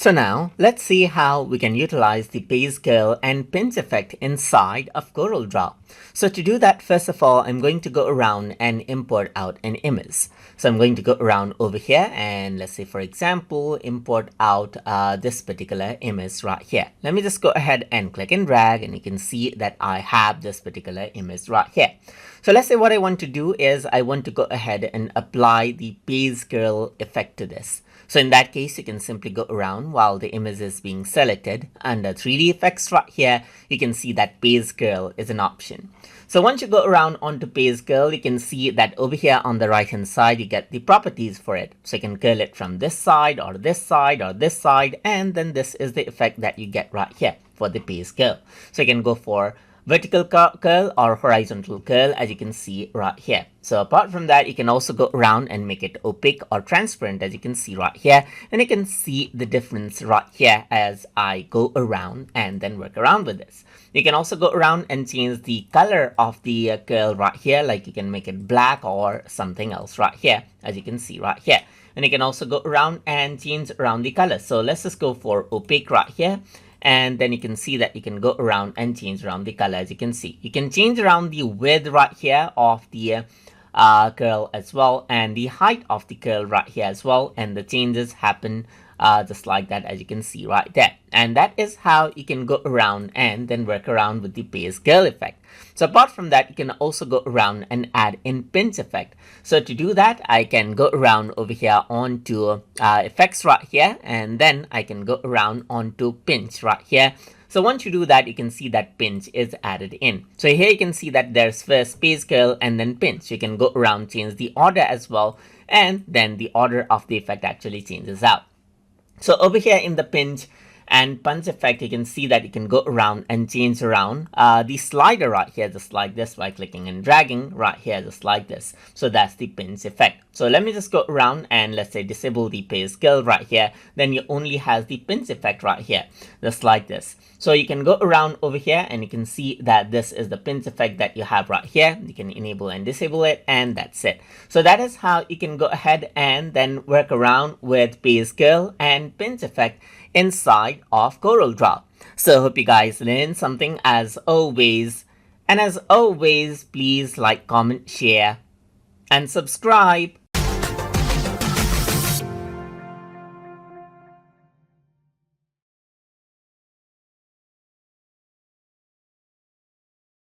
So now let's see how we can utilize the base curl and pinch effect inside of Corel Draw. So to do that, first of all, I'm going to go around and import out an image. So I'm going to go around over here and let's say, for example, import out this particular image right here. Let me just go ahead and click and drag, and you can see that I have this particular image right here. So let's say what I want to do is I want to go ahead and apply the base curl effect to this. So in that case, you can simply go around while the image is being selected. Under 3D effects right here, you can see that base curl is an option. So once you go around onto base curl, you can see that over here on the right hand side, you get the properties for it. So you can curl it from this side or this side or this side, and then this is the effect that you get right here for the base curl. So you can go for vertical curl or horizontal curl, as you can see right here. So apart from that, you can also go around and make it opaque or transparent, as you can see right here, and you can see the difference right here as I go around and then work around with this. You can also go around and change the color of the curl right here, like you can make it black or something else right here, as you can see right here. And you can also go around and change around the color. So let's just go for opaque right here. And then you can see that you can go around and change around the color. As you can see, you can change around the width right here of the curl as well, and the height of the curl right here as well, and the changes happen just like that, as you can see right there. And that is how you can go around and then work around with the base curl effect. So apart from that, you can also go around and add in pinch effect. So to do that, I can go around over here onto effects right here, and then I can go around onto pinch right here. So once you do that, you can see that pinch is added in. So here you can see that there's first base curl and then pinch. You can go around, change the order as well, and then the order of the effect actually changes out. So over here in the pinch and punch effect, you can see that you can go around and change around the slider right here, just like this, by clicking and dragging right here, just like this. So that's the pinch effect. So let me just go around and let's say disable the base curl right here. Then you only have the pinch effect right here, just like this. So you can go around over here and you can see that this is the pinch effect that you have right here. You can enable and disable it, and that's it. So that is how you can go ahead and then work around with base curl and pinch effect inside of Corel Draw. So hope you guys learned something as always. And as always, please like, comment, share, and subscribe.